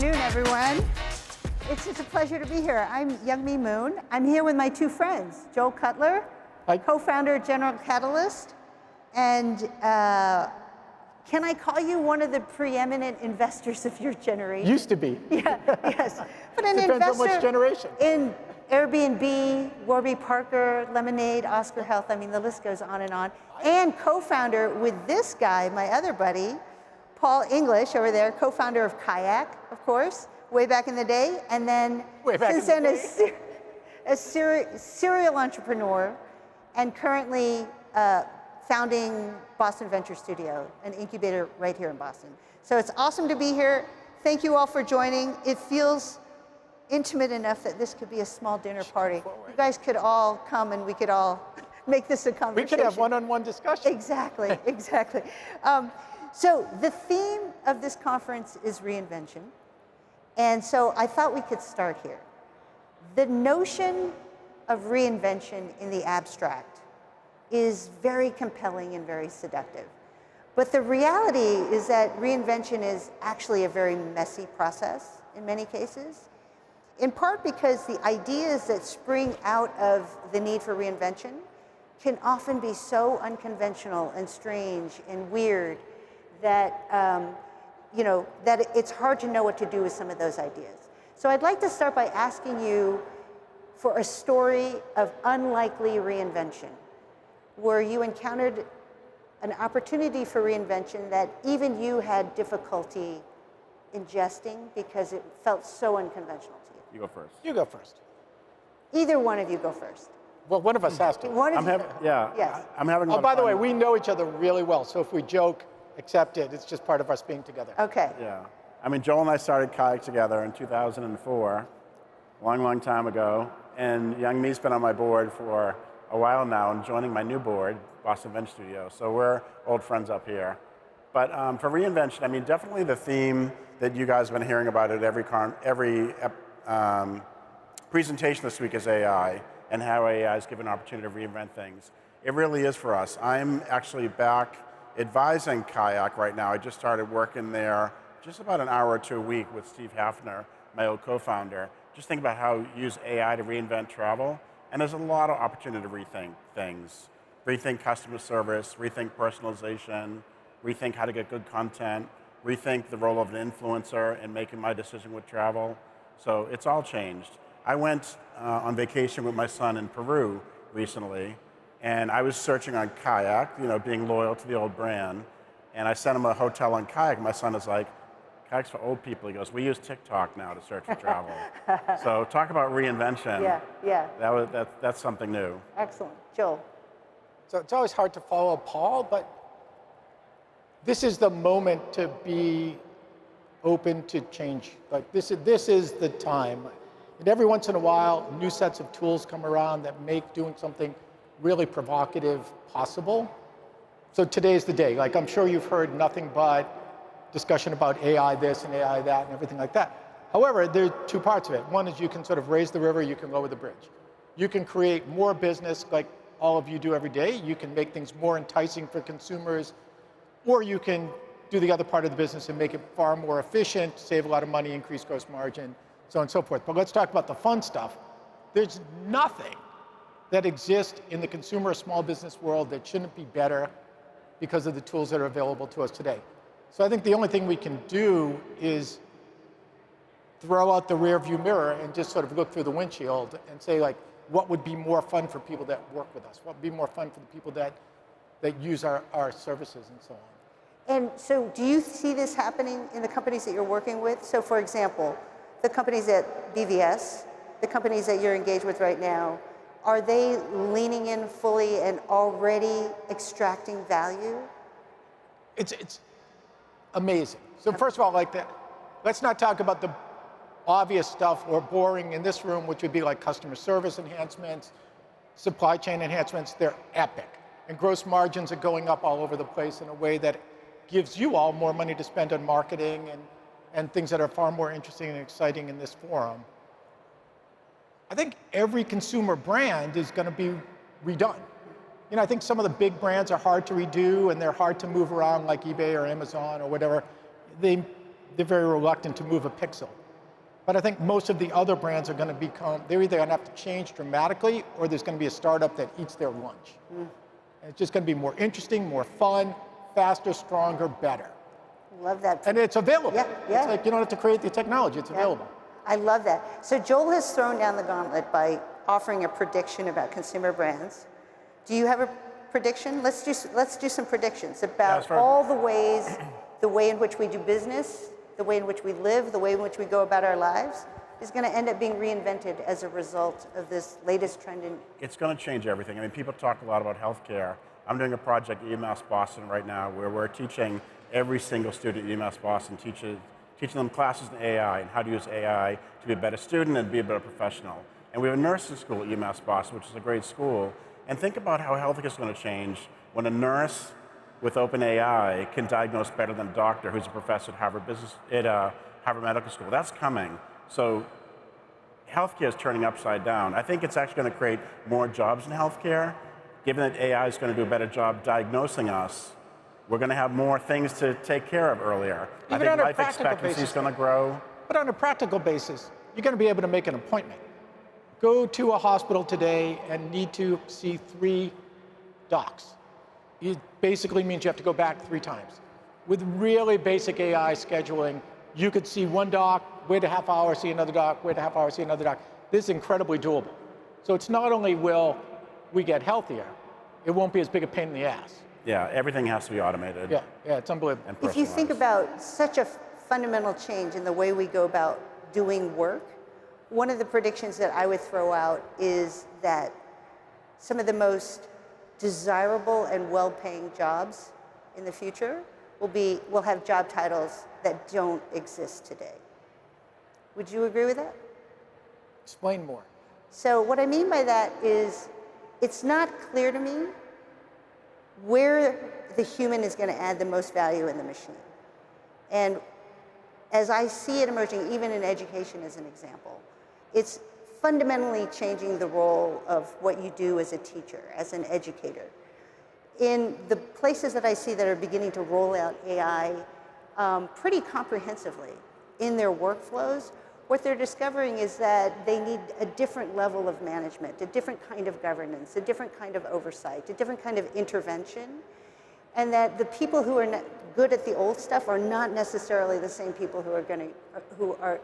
afternoon, everyone. It's just a pleasure to be here. I'm Youngme Moon. I'm here with my two friends, Joel Cutler, co-founder of General Catalyst, and can I call you one of the preeminent investors of your generation? Used to be. Yeah, yes. But an Depends investor on which generation. in Airbnb, Warby Parker, Lemonade, Oscar Health, I mean, the list goes on, and co-founder with this guy, my other buddy, Paul English over there, co-founder of KAYAK, of course, way back in the day, and then since then a serial entrepreneur, and currently founding Boston Venture Studio, an incubator right here in Boston. So it's awesome to be here. Thank you all for joining. It feels intimate enough that this could be a small dinner party. You guys could all come and we could all make this a conversation. We could have one-on-one discussion. Exactly, exactly. So the theme of this conference is reinvention. And so I thought we could start here. The notion of reinvention in the abstract is very compelling and very seductive. But the reality is that reinvention is actually a very messy process in many cases, in part because the ideas that spring out of the need for reinvention can often be so unconventional and strange and weird that, that it's hard to know what to do with some of those ideas. So I'd like to start by asking you for a story of unlikely reinvention, where you encountered an opportunity for reinvention that even you had difficulty ingesting because it felt so unconventional to you. You go first. You go first. Either one of you go first. Well, one of us has to. One of you. Yes. I'm having Oh, by the fun. way, we know each other really well, so if we joke, accept it. It's just part of us being together. Okay. Yeah. I mean, Joel and I started KAYAK together in 2004, a long, long time ago. And Youngme's been on my board for a while now and joining my new board, Boston Venture Studio. So we're old friends up here. But for reinvention, I mean, definitely the theme that you guys have been hearing about at every presentation this week is AI and how AI is given an opportunity to reinvent things. It really is for us. I'm actually back advising KAYAK right now. I just started working there just about an hour or two a week with Steve Hafner, my old co-founder. Just think about how you use AI to reinvent travel. And there's a lot of opportunity to rethink things. Rethink customer service, rethink personalization, rethink how to get good content, rethink the role of an influencer in making my decision with travel. So it's all changed. I went on vacation with my son in Peru recently, and I was searching on KAYAK, being loyal to the old brand, and I sent him a hotel on KAYAK. My son is like, KAYAK's for old people. He goes, we use TikTok now to search for travel. So talk about reinvention. Yeah. That's something new. Excellent. Joel. So it's always hard to follow Paul, but this is the moment to be open to change. Like this is the time. And every once in a while, new sets of tools come around that make doing something really provocative possible. So today's the day. Like I'm sure you've heard nothing but discussion about AI this and AI that and everything like that. However, there are two parts of it. One is you can sort of raise the river, you can lower the bridge. You can create more business like all of you do every day. You can make things more enticing for consumers, or you can do the other part of the business and make it far more efficient, save a lot of money, increase gross margin, so on and so forth. But let's talk about the fun stuff. There's nothing that exists in the consumer or small business world that shouldn't be better because of the tools that are available to us today. So I think the only thing we can do is throw out the rear view mirror and just sort of look through the windshield and say, like, what would be more fun for people that work with us? What would be more fun for the people that use our services and so on? And so do you see this happening in the companies that you're working with? So for example, the companies at BVS, the companies that you're engaged with right now, are they leaning in fully and already extracting value? It's amazing. So first of all, let's not talk about the obvious stuff or boring in this room, which would be like customer service enhancements, supply chain enhancements. They're epic. And gross margins are going up all over the place in a way that gives you all more money to spend on marketing and things that are far more interesting and exciting in this forum. I think every consumer brand is going to be redone. I think some of the big brands are hard to redo and they're hard to move around like eBay or Amazon or whatever. They they're very reluctant to move a pixel. But I think most of the other brands are going to become, they're either going to have to change dramatically, or there's going to be a startup that eats their lunch. And it's just going to be more interesting, more fun, faster, stronger, better. Love that. And it's available. Yeah, yeah. It's like you don't have to create the technology, it's available. I love that. So Joel has thrown down the gauntlet by offering a prediction about consumer brands. Do you have a prediction? Let's do some predictions about all the ways, the way in which we do business, the way in which we live, the way in which we go about our lives is going to end up being reinvented as a result of this latest trend in. It's going to change everything. I mean, people talk a lot about healthcare. I'm doing a project at UMass Boston right now where we're teaching every single student at UMass Boston, teaching them classes in AI and how to use AI to be a better student and be a better professional. And we have a nursing school at UMass Boston, which is a great school. And think about how healthcare is going to change when a nurse with OpenAI can diagnose better than a doctor who's a professor at Harvard Medical School. That's coming. So healthcare is turning upside down. I think it's actually going to create more jobs in healthcare. Given that AI is going to do a better job diagnosing us, we're going to have more things to take care of earlier. I think life expectancy is going to grow. But on a practical basis, you're going to be able to make an appointment. Go to a hospital today and need to see 3 docs. It basically means you have to go back 3 times. With really basic AI scheduling, you could see one doc, wait a half hour, see another doc, wait a half hour, see another doc. This is incredibly doable. So it's not only will we get healthier, it won't be as big a pain in the ass. Yeah, everything has to be automated. Yeah, it's unbelievable. If you think about such a fundamental change in the way we go about doing work, one of the predictions that I would throw out is that some of the most desirable and well-paying jobs in the future will have job titles that don't exist today. Would you agree with that? Explain more. So what I mean by that is it's not clear to me where the human is going to add the most value in the machine. And as I see it emerging, even in education as an example, it's fundamentally changing the role of what you do as a teacher, as an educator. In the places that I see that are beginning to roll out AI pretty comprehensively in their workflows, what they're discovering is that they need a different level of management, a different kind of governance, a different kind of oversight, a different kind of intervention, and that the people who are good at the old stuff are not necessarily the same people who are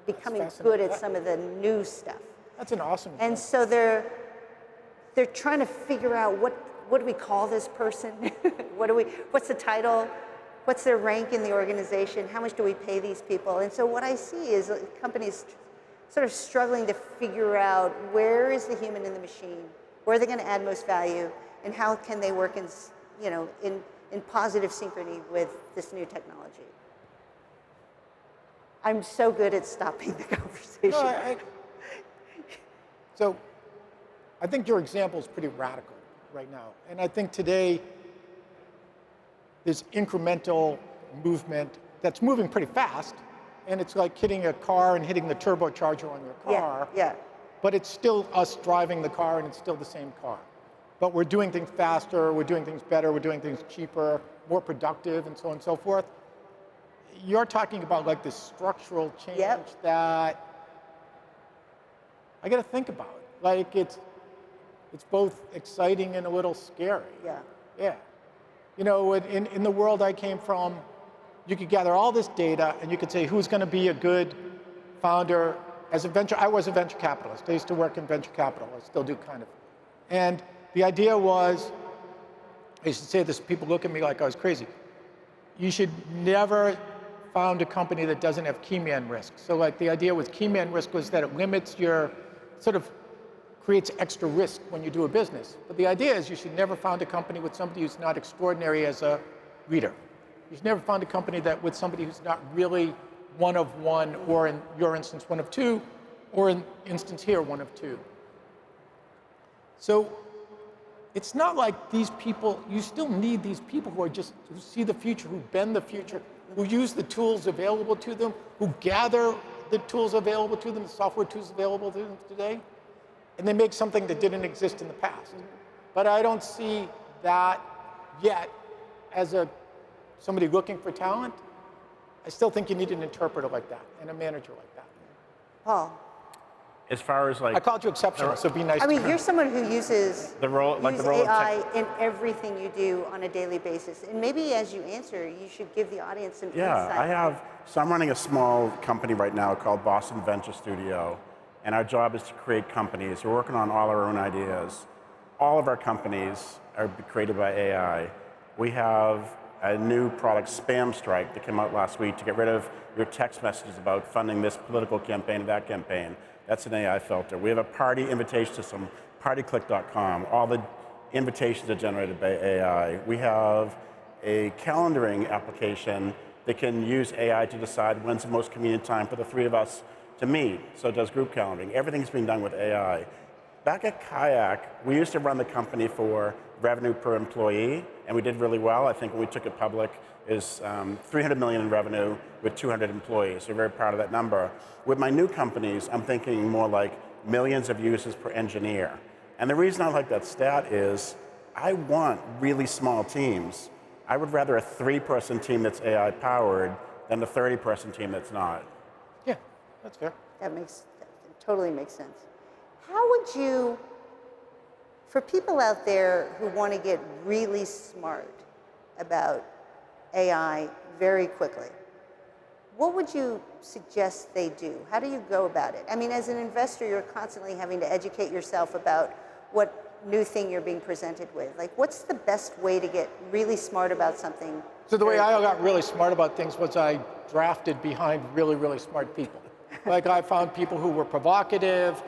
becoming good at some of the new stuff. That's an awesome And example. so they're trying to figure out what do we call this person? What's the title? What's their rank in the organization? How much do we pay these people? And so what I see is companies sort of struggling to figure out where is the human in the machine, where are they going to add most value, and how can they work in positive synchrony with this new technology. I'm so good at stopping the conversation. No, so I think your example is pretty radical right now. And I think today there's incremental movement that's moving pretty fast. And it's like hitting a car and hitting the turbocharger on your car. Yeah. But it's still us driving the car and it's still the same car. But we're doing things faster, we're doing things better, we're doing things cheaper, more productive, and so on and so forth. You're talking about like this structural change that I got to think about. Like it's both exciting and a little scary. Yeah. You know, in the world I came from, you could gather all this data and you could say who's going to be a good founder. I was a venture capitalist. I used to work in venture capital. I still do kind of. And the idea was, I used to say this, people look at me like I was crazy. You should never found a company that doesn't have key man risk. So like the idea with key man risk was that it limits creates extra risk when you do a business. But the idea is you should never found a company with somebody who's not extraordinary as a leader. You should never found a company with somebody who's not really one of one, or in your instance, one of two, or in instance here, one of two. So it's not like these people, you still need these people who see the future, who bend the future, who use the tools available to them, who gather the tools available to them, the software tools available to them today, and they make something that didn't exist in the past. But I don't see that yet as somebody looking for talent. I still think you need an interpreter like that and a manager like that. Paul. As far as like, I called you exceptional, so be nice I to mean, me. you're someone who uses the role of AI in everything you do on a daily basis. And maybe as you answer, you should give the audience some insight. So I'm running a small company right now called Boston Venture Studio, and our job is to create companies. We're working on all our own ideas. All of our companies are created by AI. We have a new product, Spam Strike, that came out last week to get rid of your text messages about funding this political campaign, that campaign. That's an AI filter. We have a party invitation system, partyclick.com. All the invitations are generated by AI. We have a calendaring application that can use AI to decide when's the most convenient time for the three of us to meet. So it does group calendaring. Everything's being done with AI. Back at KAYAK, we used to run the company for revenue per employee, and we did really well. I think when we took it public, is 300 million in revenue with 200 employees. We're very proud of that number. With my new companies, I'm thinking more like millions of users per engineer. And the reason I like that stat is I want really small teams. I would rather a 3-person team that's AI powered than a 30-person team that's not. Yeah, that's fair. That totally makes sense. How would you, for people out there who want to get really smart about AI very quickly, what would you suggest they do? How do you go about it? I mean, as an investor, you're constantly having to educate yourself about what new thing you're being presented with. Like, what's the best way to get really smart about something? So the way I got really smart about things was I drafted behind really, really smart people. Like I found people who were provocative,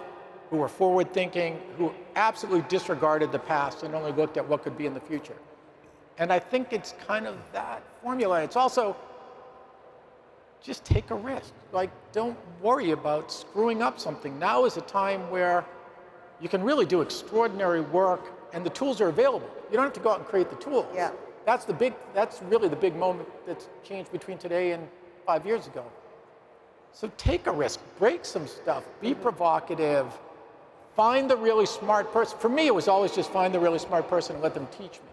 who were forward-thinking, who absolutely disregarded the past and only looked at what could be in the future. And I think it's kind of that formula. It's also just take a risk. Like, don't worry about screwing up something. Now is a time where you can really do extraordinary work, and the tools are available. You don't have to go out and create the tools. Yeah. That's really the big moment that's changed between today and 5 years ago. So take a risk, break some stuff, be provocative, find the really smart person. For me, it was always just find the really smart person and let them teach me.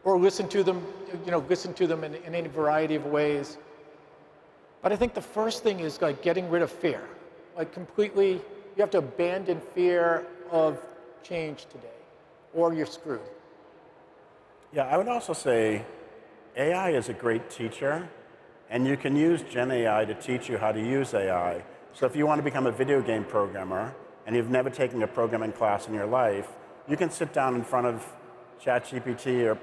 Or listen to them, in any variety of ways. But I think the first thing is like getting rid of fear. Like completely, you have to abandon fear of change today, or you're screwed. Yeah, I would also say AI is a great teacher, and you can use Gen AI to teach you how to use AI. So if you want to become a video game programmer, and you've never taken a programming class in your life, you can sit down in front of ChatGPT or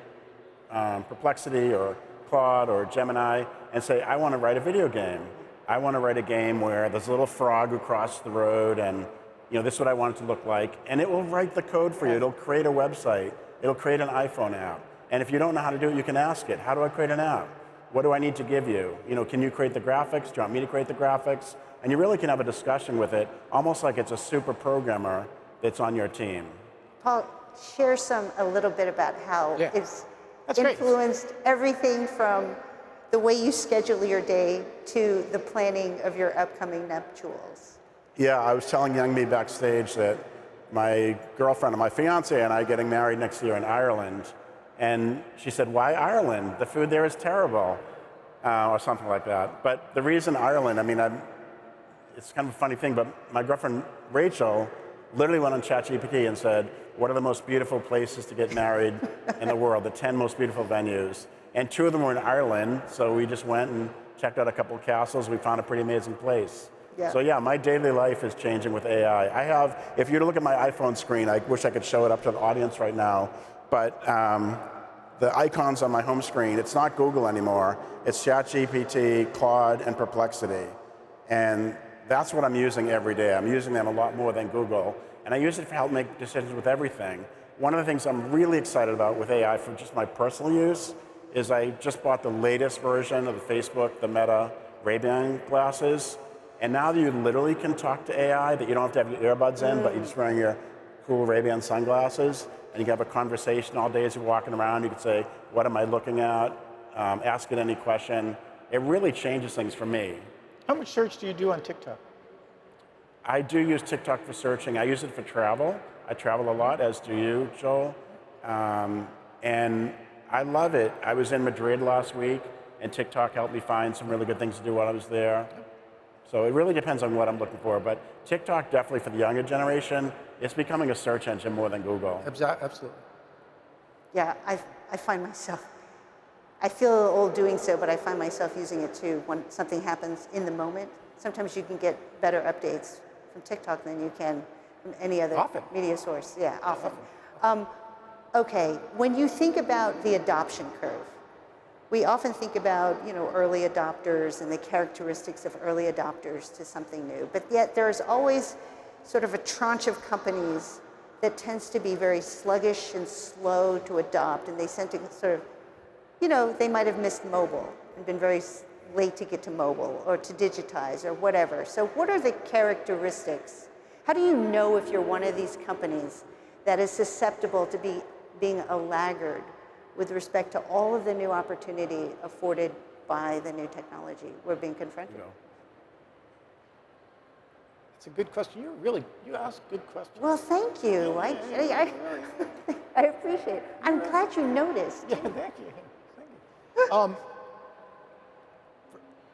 Perplexity or Claude or Gemini and say, I want to write a video game. I want to write a game where there's a little frog who crosses the road and this is what I want it to look like. And it will write the code for you. It'll create a website. It'll create an iPhone app. And if you don't know how to do it, you can ask it, how do I create an app? What do I need to give you? Can you create the graphics? Do you want me to create the graphics? And you really can have a discussion with it, almost like it's a super programmer that's on your team. Paul, share a little bit about how it's influenced everything from the way you schedule your day to the planning of your upcoming nuptials. Yeah, I was telling Youngme backstage that my girlfriend and my fiance and I are getting married next year in Ireland. And she said, why Ireland? The food there is terrible, or something like that. But the reason Ireland, it's kind of a funny thing, but my girlfriend Rachel literally went on ChatGPT and said, what are the most beautiful places to get married in the world, the 10 most beautiful venues. And 2 of them were in Ireland, so we just went and checked out a couple of castles. We found a pretty amazing place. Yeah. So yeah, my daily life is changing with AI. If you were to look at my iPhone screen, I wish I could show it up to the audience right now, but the icons on my home screen, it's not Google anymore. It's ChatGPT, Claude, and Perplexity. And that's what I'm using every day. I'm using them a lot more than Google. And I use it to help make decisions with everything. One of the things I'm really excited about with AI for just my personal use is I just bought the latest version of the Facebook, the Meta Ray-Ban glasses. And now that you literally can talk to AI, that you don't have to have your earbuds in, but you're just wearing your cool Ray-Ban sunglasses, and you can have a conversation all day as you're walking around. You can say, what am I looking at? Ask it any question. It really changes things for me. How much search do you do on TikTok? I do use TikTok for searching. I use it for travel. I travel a lot, as do you, Joel. And I love it. I was in Madrid last week, and TikTok helped me find some really good things to do while I was there. So it really depends on what I'm looking for, but TikTok definitely for the younger generation, it's becoming a search engine more than Google. Absolutely. Yeah, I find myself, I feel old doing so, but I find myself using it too when something happens in the moment. Sometimes you can get better updates from TikTok than you can from any other media source. Yeah, often. Okay, when you think about the adoption curve, we often think about, early adopters and the characteristics of early adopters to something new, but yet there's always sort of a tranche of companies that tends to be very sluggish and slow to adopt, and they tend to sort of, they might have missed mobile and been very late to get to mobile or to digitize or whatever. So what are the characteristics? How do you know if you're one of these companies that is susceptible to being a laggard with respect to all of the new opportunity afforded by the new technology we're being confronted with? It's a good question. You ask good questions. Well, thank you. I appreciate it. I'm glad you noticed. Yeah, thank you.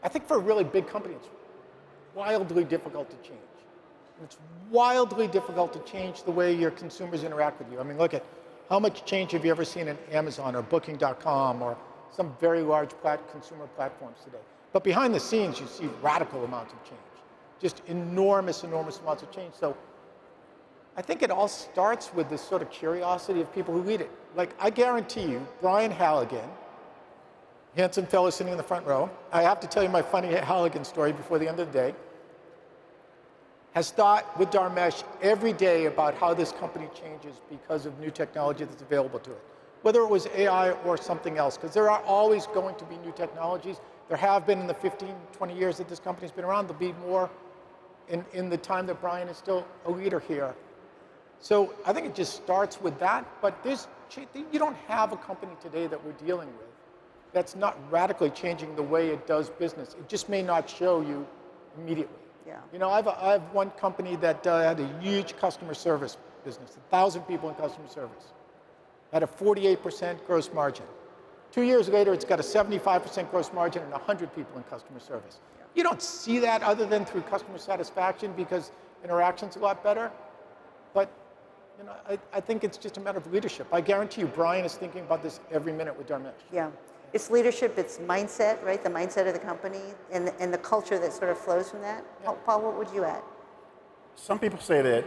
I think for a really big company, it's wildly difficult to change. It's wildly difficult to change the way your consumers interact with you. I mean, look at how much change have you ever seen in Amazon or Booking.com or some very large consumer platforms today? But behind the scenes, you see radical amounts of change. Just enormous amounts of change. So I think it all starts with this sort of curiosity of people who read it. Like, I guarantee you, Brian Halligan, handsome fellow sitting in the front row, I have to tell you my funny Halligan story before the end of the day, has thought with Dharmesh every day about how this company changes because of new technology that's available to it, whether it was AI or something else, because there are always going to be new technologies. There have been in the 15, 20 years that this company's been around. There'll be more in the time that Brian is still a leader here. So I think it just starts with that, but you don't have a company today that we're dealing with that's not radically changing the way it does business. It just may not show you immediately. Yeah. I have one company that had a huge customer service business, 1,000 people in customer service, had a 48% gross margin. 2 years later, it's got a 75% gross margin and 100 people in customer service. Yeah. You don't see that other than through customer satisfaction because interaction's a lot better. But I think it's just a matter of leadership. I guarantee you, Brian is thinking about this every minute with Dharmesh. Yeah. It's leadership, it's mindset, right? The mindset of the company and the culture that sort of flows from that. Yeah. Paul, what would you add? Some people say that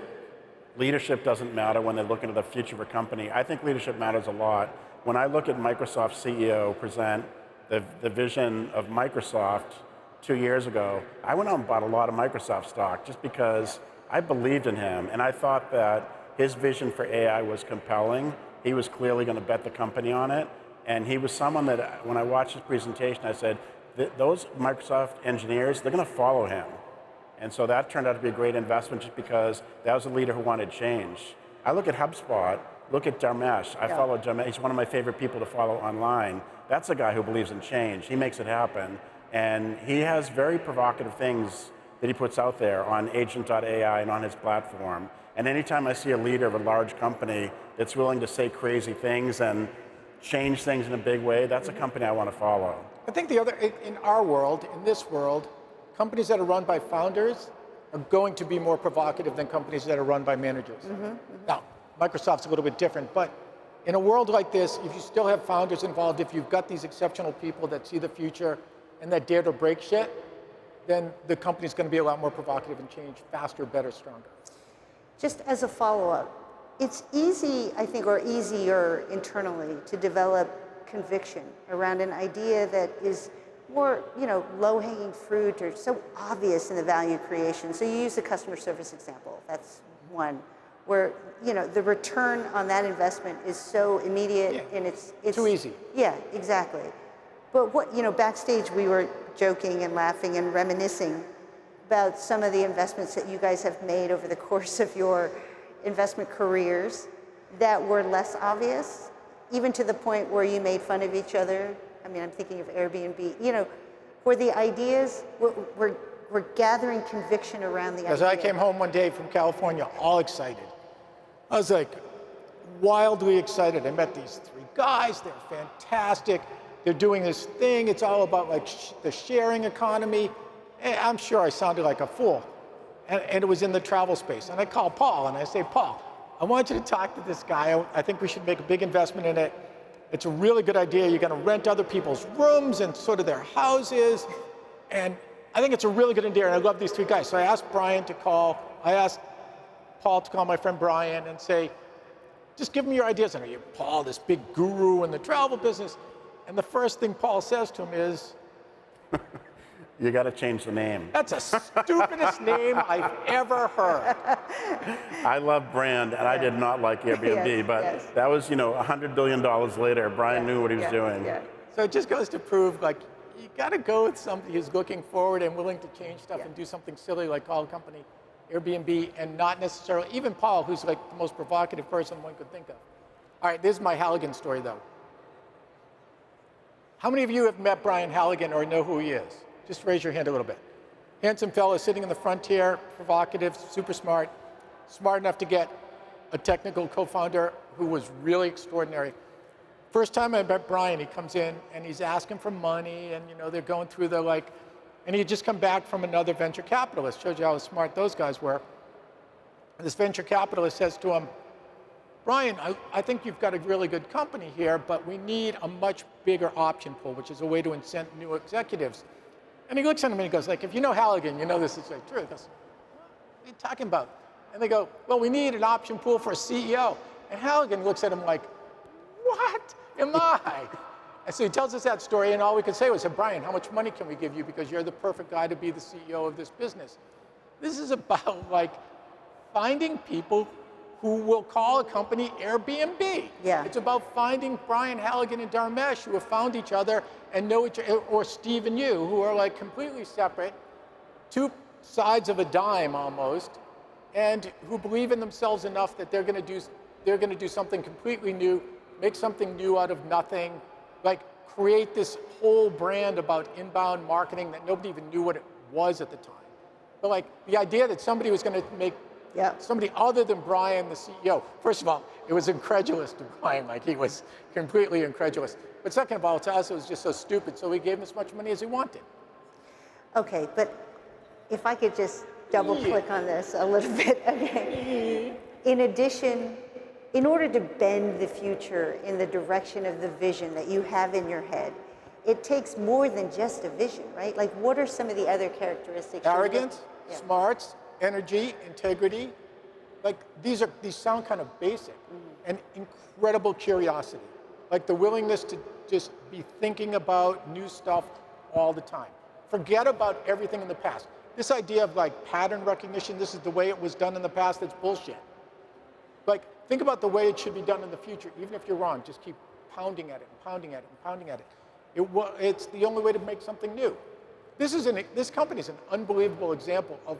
leadership doesn't matter when they're looking at the future of a company. I think leadership matters a lot. When I look at Microsoft's CEO present the vision of Microsoft 2 years ago, I went out and bought a lot of Microsoft stock just because I believed in him and I thought that his vision for AI was compelling. He was clearly going to bet the company on it. And he was someone that, when I watched his presentation, I said, those Microsoft engineers, they're going to follow him. And so that turned out to be a great investment just because that was a leader who wanted change. I look at HubSpot, look at Dharmesh. I follow Dharmesh. He's one of my favorite people to follow online. That's a guy who believes in change. He makes it happen. And he has very provocative things that he puts out there on agent.ai and on his platform. And anytime I see a leader of a large company that's willing to say crazy things and change things in a big way, that's a company I want to follow. I think in our world, in this world, companies that are run by founders are going to be more provocative than companies that are run by managers. Now, Microsoft's a little bit different, but in a world like this, if you still have founders involved, if you've got these exceptional people that see the future and that dare to break shit, then the company's going to be a lot more provocative and change faster, better, stronger. Just as a follow-up, it's easy, I think, or easier internally to develop conviction around an idea that is more, low-hanging fruit or so obvious in the value creation. So you use the customer service example. That's one where, the return on that investment is so immediate and it's too easy. Yeah, exactly. But backstage we were joking and laughing and reminiscing about some of the investments that you guys have made over the course of your investment careers that were less obvious, even to the point where you made fun of each other. I mean, I'm thinking of Airbnb, where the ideas, we're gathering conviction around the idea. As I came home one day from California, all excited. I was like wildly excited. I met these 3 guys, they're fantastic. they're doing this thing. It's all about like the sharing economy. And I'm sure I sounded like a fool. And it was in the travel space. And I called Paul and I say, Paul, I want you to talk to this guy. I think we should make a big investment in it. It's a really good idea. You're going to rent other people's rooms and sort of their houses. And I think it's a really good idea. And I love these three guys. So I asked Brian to call. I asked Paul to call my friend Brian and say, just give me your ideas. And you're Paul, this big guru in the travel business. And the first thing Paul says to him is, You got to change the name. that's the stupidest name I've ever heard. I love brand, and I did not like Airbnb, Yes, but yes. that was, $100 billion later. Brian knew what he was doing. Yeah. So it just goes to prove, like, you got to go with somebody who's looking forward and willing to change stuff Yeah. and do something silly like call a company Airbnb, and not necessarily, even Paul, who's like the most provocative person one could think of. All right, this is my Halligan story, though. How many of you have met Brian Halligan or know who he is? Just raise your hand a little bit. Handsome fellow sitting in the frontier, provocative, super smart enough to get a technical co-founder who was really extraordinary. First time I met Brian, he comes in and he's asking for money, and they're going through the and he had just come back from another venture capitalist. Shows you how smart those guys were. And this venture capitalist says to him, Brian, I think you've got a really good company here, but we need a much bigger option pool, which is a way to incent new executives. And he looks at him and he goes, if you know Halligan, you know this is true. He goes, what are you talking about? And they go, well, we need an option pool for a CEO. And Halligan looks at him like, what am I? And so he tells us that story, and all we could say was, Brian, how much money can we give you, because you're the perfect guy to be the CEO of this business. This is about finding people who will call a company Airbnb. Yeah. It's about finding Brian Halligan and Dharmesh, who have found each other and know each other, or Steve and you, who are completely separate, two sides of a dime almost, and who believe in themselves enough that they're going to do something completely new, make something new out of nothing, create this whole brand about inbound marketing that nobody even knew what it was at the time. But the idea that somebody was going to make somebody other than Brian, the CEO. First of all, it was incredulous to Brian, he was completely incredulous. But second of all, to us, it was just so stupid, so we gave him as much money as he wanted. Okay, but if I could just double click on this a little bit, okay. In addition, in order to bend the future in the direction of the vision that you have in your head, it takes more than just a vision, right? What are some of the other characteristics? Arrogance, smarts, energy, integrity. These sound kind of basic, and incredible curiosity. The willingness to just be thinking about new stuff all the time. Forget about everything in the past. This idea of pattern recognition, this is the way it was done in the past, it's bullshit. Think about the way it should be done in the future. Even if you're wrong, just keep pounding at it and pounding at it and pounding at it. It's the only way to make something new. This company is an unbelievable example of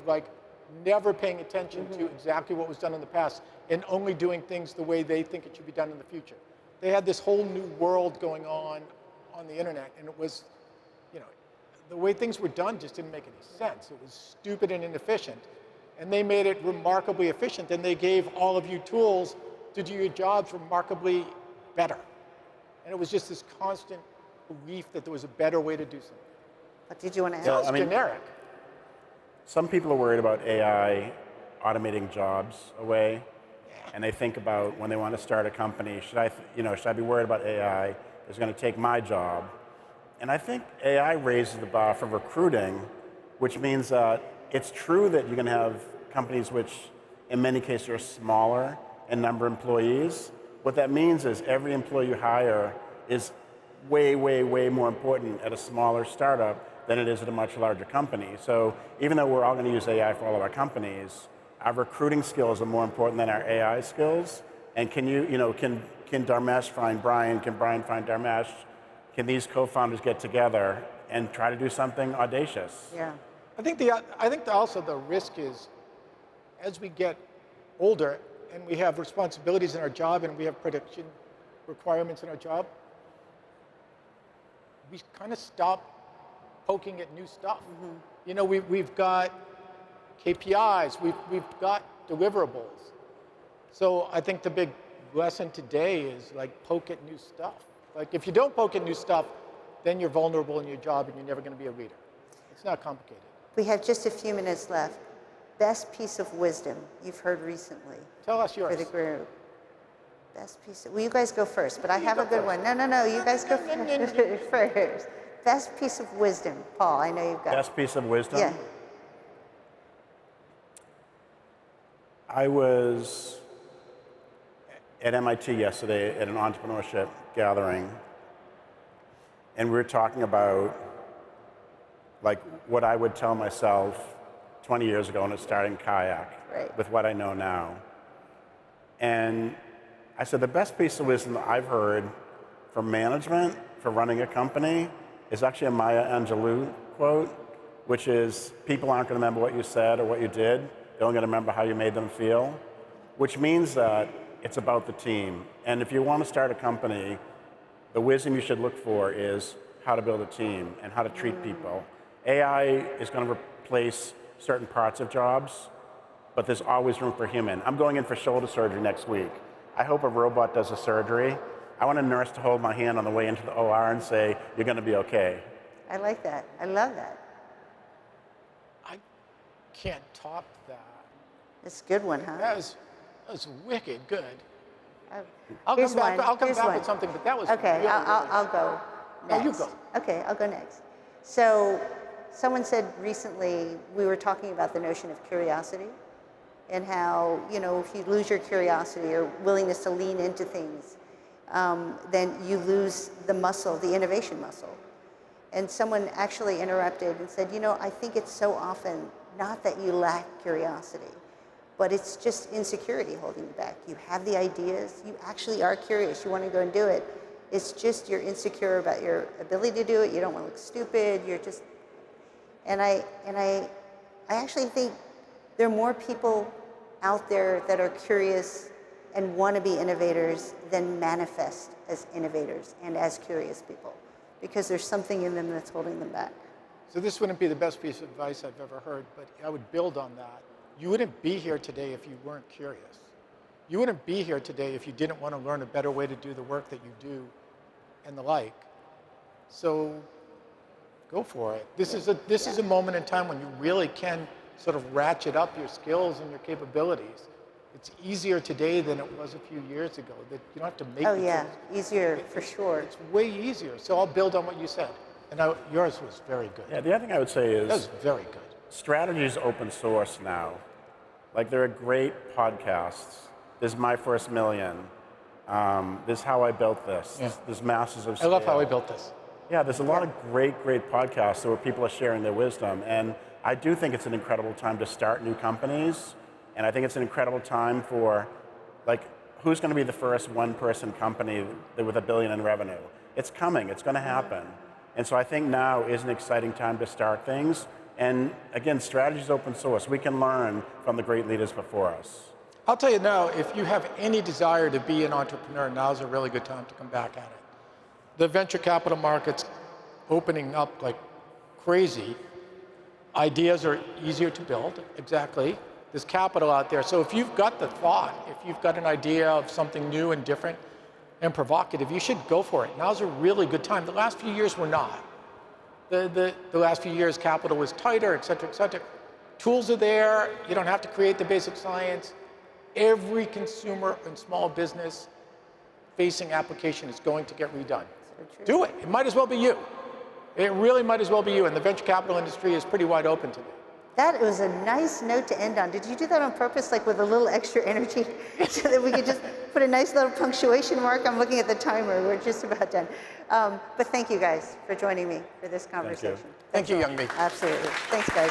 never paying attention to exactly what was done in the past and only doing things the way they think it should be done in the future. They had this whole new world going on the internet, and it was, the way things were done just didn't make any sense. It was stupid and inefficient. And they made it remarkably efficient, and they gave all of you tools to do your jobs remarkably better. And it was just this constant belief that there was a better way to do something. What did you want to add? It's generic. Some people are worried about AI automating jobs away, and they think about when they want to start a company, should I be worried about AI is going to take my job? And I think AI raises the bar for recruiting, which means that it's true that you're going to have companies which, in many cases, are smaller in number of employees. What that means is every employee you hire is way, way, way more important at a smaller startup than it is at a much larger company. So even though we're all going to use AI for all of our companies, our recruiting skills are more important than our AI skills. And can Dharmesh find Brian? Can Brian find Dharmesh? Can these co-founders get together and try to do something audacious? Yeah. I think also the risk is, as we get older and we have responsibilities in our job and we have production requirements in our job, we kind of stop poking at new stuff. We've got KPIs, we've got deliverables. So I think the big lesson today is poke at new stuff. If you don't poke at new stuff, then you're vulnerable in your job and you're never going to be a leader. It's not complicated. We have just a few minutes left. Best piece of wisdom you've heard recently Tell us yours. for the group. Best piece of, well, you guys go first, but I have a good one. No, you guys go first. Best piece of wisdom, Paul, I know you've got. Best piece of wisdom? Yeah. I was at MIT yesterday at an entrepreneurship gathering, and we were talking about like what I would tell myself 20 years ago when I was starting KAYAK, Right. with what I know now. And I said the best piece of wisdom that I've heard from management for running a company is actually a Maya Angelou quote, which is people aren't going to remember what you said or what you did. They're only going to remember how you made them feel, which means that it's about the team. And if you want to start a company, the wisdom you should look for is how to build a team and how to treat people. AI is going to replace certain parts of jobs, but there's always room for human. I'm going in for shoulder surgery next week. I hope a robot does the surgery. I want a nurse to hold my hand on the way into the OR and say, you're going to be okay. I like that. I love that. I can't top that. It's a good one, huh? That was wicked good. Oh, I'll here's come back, one. I'll come Here's back one. with something, but that was Okay, really, I'll go No, next. you go. Okay, I'll go next. So someone said recently, we were talking about the notion of curiosity and how, if you lose your curiosity or willingness to lean into things, then you lose the muscle, the innovation muscle. And someone actually interrupted and said, I think it's so often not that you lack curiosity, but it's just insecurity holding you back. You have the ideas, you actually are curious, you want to go and do it. It's just you're insecure about your ability to do it, you don't want to look stupid, you're just, and I actually think there are more people out there that are curious and want to be innovators than manifest as innovators and as curious people, because there's something in them that's holding them back. So this wouldn't be the best piece of advice I've ever heard, but I would build on that. You wouldn't be here today if you weren't curious. You wouldn't be here today if you didn't want to learn a better way to do the work that you do and the like. So go for it. This is a moment in time when you really can sort of ratchet up your skills and your capabilities. It's easier today than it was a few years ago. That you don't have to make. Oh the yeah, tools. easier for sure. It's way easier. So I'll build on what you said. And yours was very good. Yeah, the other thing I would say That was is very good. strategy is open source now. Like there are great podcasts. There's My First Million. There's How I Built This. Yeah. There's Masters of I Scale. love how I built this. Yeah, there's a lot of great podcasts where people are sharing their wisdom. And I do think it's an incredible time to start new companies. And I think it's an incredible time for, like, who's going to be the first one-person company with $1 billion in revenue? It's coming. It's going to happen. And so I think now is an exciting time to start things. And again, strategy is open source. We can learn from the great leaders before us. I'll tell you now, if you have any desire to be an entrepreneur, now's a really good time to come back at it. The venture capital market's opening up like crazy. Ideas are easier to build, exactly. There's capital out there. So if you've got the thought, if you've got an idea of something new and different and provocative, you should go for it. Now's a really good time. The last few years were not. The last few years, capital was tighter, et cetera, et cetera. Tools are there. You don't have to create the basic science. Every consumer and small business facing application is going to get redone. So Do it. It might as well be you. It really might as well be you. And the venture capital industry is pretty wide open today. That was a nice note to end on. Did you do that on purpose, like with a little extra energy, so that we could just put a nice little punctuation mark? I'm looking at the timer. We're just about done. But thank you guys for joining me for this conversation. Thank you, Thanks a Youngme. lot. Absolutely. Thanks, guys.